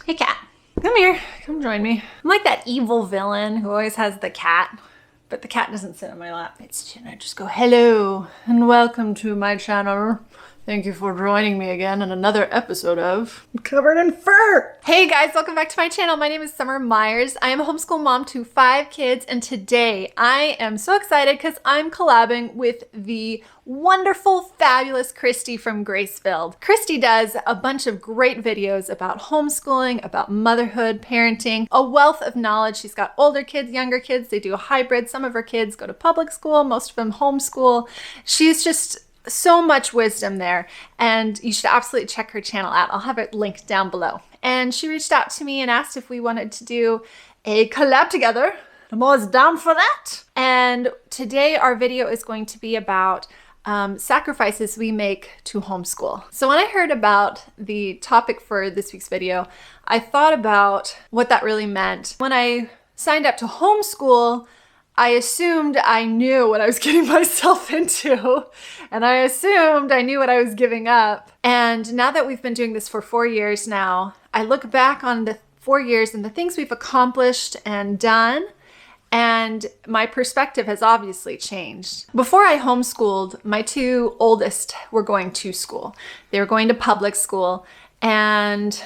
Hey cat, come here, come join me. I'm like that evil villain who always has the cat, but the cat doesn't sit on my lap. I just go, hello and welcome to my channel. Thank you for joining me again in another episode of Covered in Fur. Hey guys, welcome back to my channel. My name is Summer Meyers. I am a homeschool mom to 5 kids, and today I am so excited because I'm collabing with the wonderful, fabulous Kristy from Gracefield. Kristy does a bunch of great videos about homeschooling, about motherhood, parenting, a wealth of knowledge. She's got older kids, younger kids. They do a hybrid. Some of her kids go to public school, most of them homeschool. She's just so much wisdom there, and you should absolutely check her channel out. I'll have it linked down below. And she reached out to me and asked if we wanted to do a collab together. I'm always down for that. And today our video is going to be about sacrifices we make to homeschool. So when I heard about the topic for this week's video, I thought about what that really meant. When I signed up to homeschool, I assumed I knew what I was getting myself into, and I assumed I knew what I was giving up. And now that we've been doing this for 4 years now, I look back on the 4 years and the things we've accomplished and done, and my perspective has obviously changed. Before I homeschooled, my 2 oldest were going to school. They were going to public school, and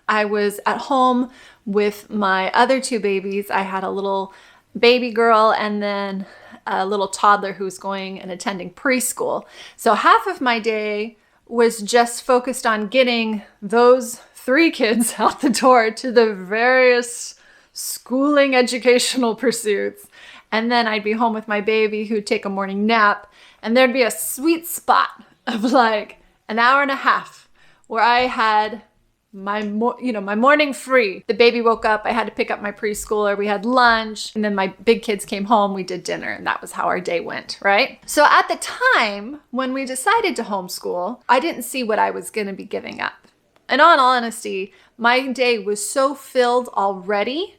I was at home with my other 2 babies. I had a little baby girl and then a little toddler who's going and attending preschool. So half of my day was just focused on getting those 3 kids out the door to the various schooling educational pursuits. And then I'd be home with my baby who'd take a morning nap, and there'd be a sweet spot of like an hour and a half where I had my morning free. The baby woke up, I had to pick up my preschooler, we had lunch, and then my big kids came home, we did dinner, and that was how our day went, right? So at the time when we decided to homeschool, I didn't see what I was gonna be giving up. And in all honesty, my day was so filled already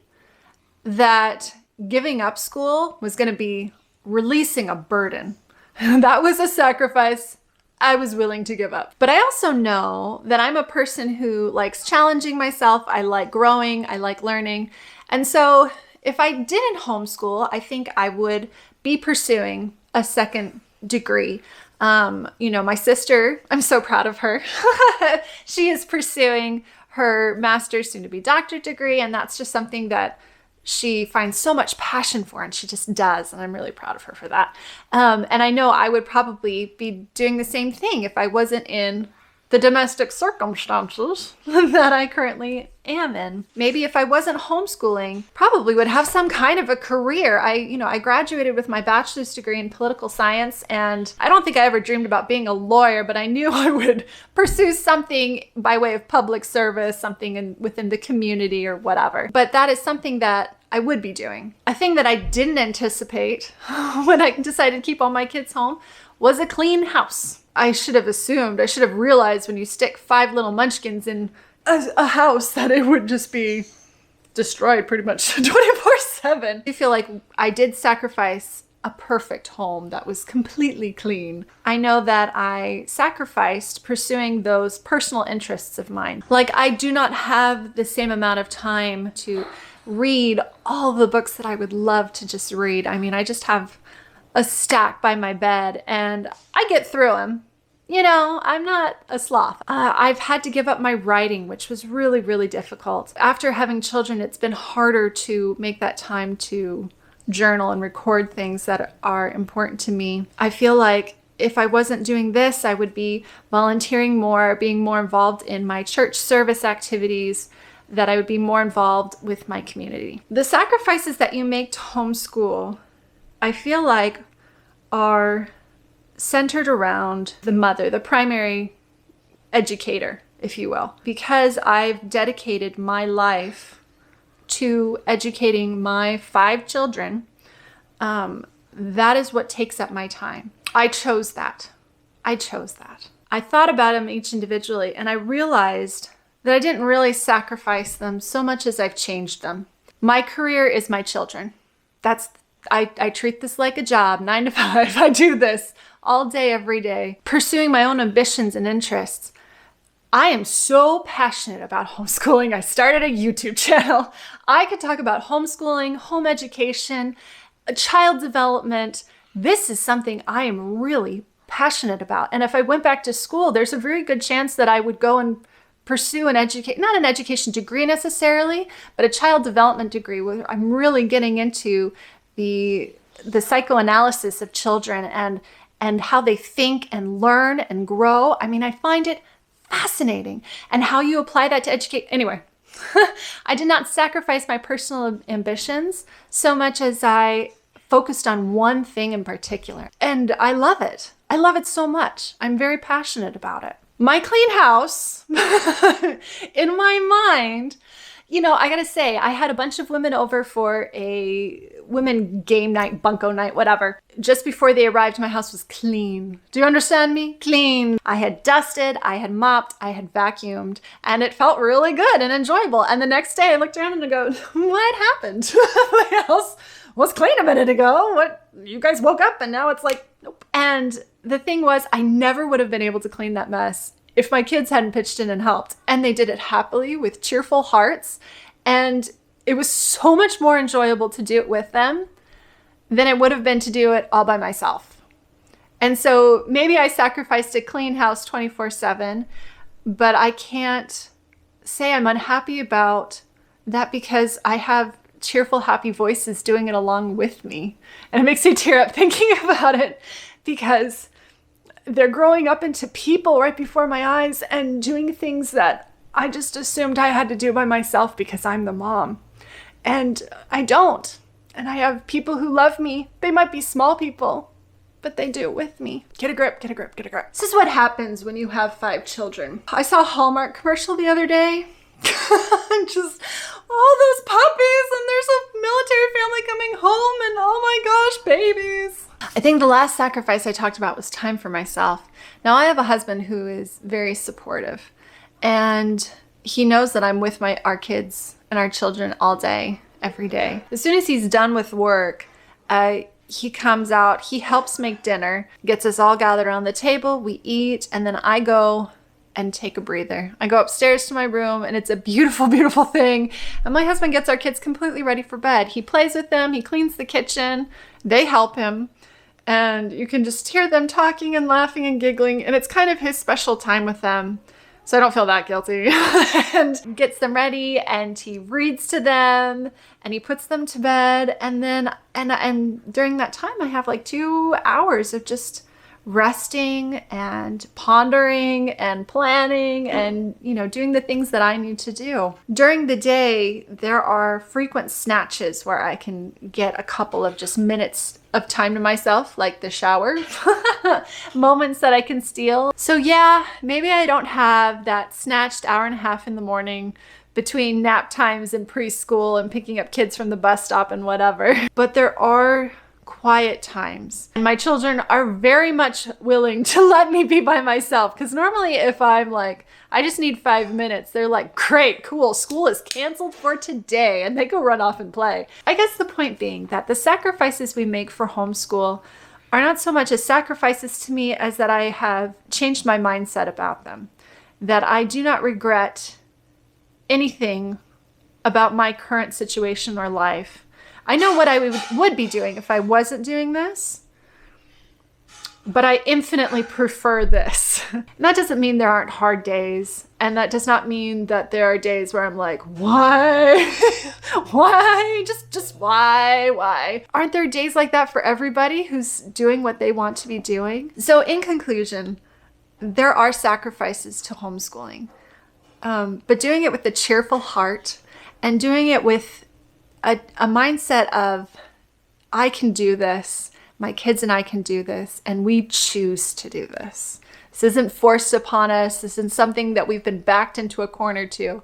that giving up school was gonna be releasing a burden. That was a sacrifice I was willing to give up. But I also know that I'm a person who likes challenging myself. I like growing, I like learning. And so if I didn't homeschool, I think I would be pursuing a second degree. My sister, I'm so proud of her. She is pursuing her master's, soon to be doctorate degree. And that's just something that she finds so much passion for, and she just does, and I'm really proud of her for that. And I know I would probably be doing the same thing if I wasn't in the domestic circumstances that I currently am in. Maybe if I wasn't homeschooling, probably would have some kind of a career. I graduated with my bachelor's degree in political science, and I don't think I ever dreamed about being a lawyer, but I knew I would pursue something by way of public service, something within the community or whatever. But that is something that I would be doing. A thing that I didn't anticipate when I decided to keep all my kids home was a clean house. I should have realized when you stick 5 little munchkins in a house that it would just be destroyed pretty much 24/7. I feel like I did sacrifice a perfect home that was completely clean. I know that I sacrificed pursuing those personal interests of mine. Like, I do not have the same amount of time to read all the books that I would love to just read. I mean, I just have a stack by my bed and I get through them. I'm not a sloth. I've had to give up my writing, which was really, really difficult. After having children, it's been harder to make that time to journal and record things that are important to me. I feel like if I wasn't doing this, I would be volunteering more, being more involved in my church service activities, that I would be more involved with my community. The sacrifices that you make to homeschool, I feel like, are centered around the mother, the primary educator, if you will. Because I've dedicated my life to educating my 5 children, that is what takes up my time. I chose that. I thought about them each individually, and I realized that I didn't really sacrifice them so much as I've changed them. My career is my children. I treat this like a job, 9 to 5. I do this all day, every day, pursuing my own ambitions and interests. I am so passionate about homeschooling. I started a YouTube channel. I could talk about homeschooling, home education, child development. This is something I am really passionate about. And if I went back to school, there's a very good chance that I would go and pursue not an education degree necessarily, but a child development degree where I'm really getting into the psychoanalysis of children and how they think and learn and grow. I mean, I find it fascinating, and how you apply that to educate. Anyway, I did not sacrifice my personal ambitions so much as I focused on one thing in particular. And I love it. I love it so much. I'm very passionate about it. My clean house, in my mind, you know, I gotta say, I had a bunch of women over for a women game night, bunko night, whatever. Just before they arrived, my house was clean. Do you understand me? Clean. I had dusted, I had mopped, I had vacuumed, and it felt really good and enjoyable. And the next day I looked around and I go, what happened? My house was clean a minute ago. What? You guys woke up and now it's like, nope. And the thing was, I never would have been able to clean that mess if my kids hadn't pitched in and helped. And they did it happily with cheerful hearts. And it was so much more enjoyable to do it with them than it would have been to do it all by myself. And so maybe I sacrificed a clean house 24/7, but I can't say I'm unhappy about that because I have cheerful, happy voices doing it along with me. And it makes me tear up thinking about it because they're growing up into people right before my eyes and doing things that I just assumed I had to do by myself because I'm the mom. And I don't. And I have people who love me. They might be small people, but they do it with me. Get a grip, get a grip, get a grip. This is what happens when you have 5 children. I saw a Hallmark commercial the other day. Just all those puppies, and there's a military family coming home, and oh my gosh, babies. I think the last sacrifice I talked about was time for myself. Now, I have a husband who is very supportive, and he knows that I'm with our kids and our children all day, every day. As soon as he's done with work, he comes out, he helps make dinner, gets us all gathered around the table, we eat, and then I go and take a breather. I go upstairs to my room, and it's a beautiful, beautiful thing. And my husband gets our kids completely ready for bed. He plays with them, he cleans the kitchen, they help him, and you can just hear them talking and laughing and giggling, and it's kind of his special time with them. So I don't feel that guilty. And gets them ready, and he reads to them, and he puts them to bed, and then and during that time I have like 2 hours of just resting and pondering and planning and, you know, doing the things that I need to do. During the day, there are frequent snatches where I can get a couple of just minutes of time to myself, like the shower, moments that I can steal. So yeah, maybe I don't have that snatched hour and a half in the morning between nap times and preschool and picking up kids from the bus stop and whatever, but there are quiet times. And my children are very much willing to let me be by myself, because normally if I'm like, I just need 5 minutes, they're like, great, cool, school is canceled for today, and they go run off and play. I guess the point being that the sacrifices we make for homeschool are not so much as sacrifices to me as that I have changed my mindset about them, that I do not regret anything about my current situation or life. I know what I would be doing if I wasn't doing this, but I infinitely prefer this. And that doesn't mean there aren't hard days, and that does not mean that there are days where I'm like, why? Why? Just why? Aren't there days like that for everybody who's doing what they want to be doing? So in conclusion, there are sacrifices to homeschooling, but doing it with a cheerful heart and doing it with a mindset of, I can do this, my kids and I can do this, and we choose to do this. This isn't forced upon us. This isn't something that we've been backed into a corner to.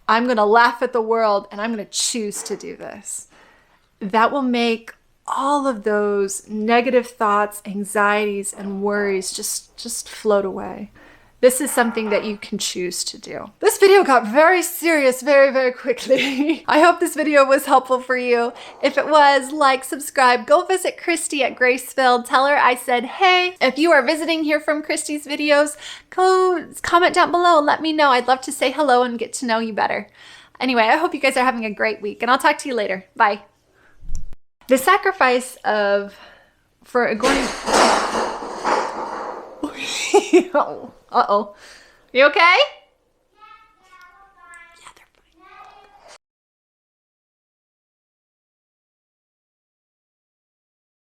I'm going to laugh at the world, and I'm going to choose to do this. That will make all of those negative thoughts, anxieties, and worries just float away. This is something that you can choose to do. This video got very serious very, very quickly. I hope this video was helpful for you. If it was, like, subscribe, go visit Kristy at Graceville. Tell her I said, hey. If you are visiting here from Kristy's videos, go comment down below and let me know. I'd love to say hello and get to know you better. Anyway, I hope you guys are having a great week, and I'll talk to you later. Bye. The sacrifice for going... Uh-oh. You okay?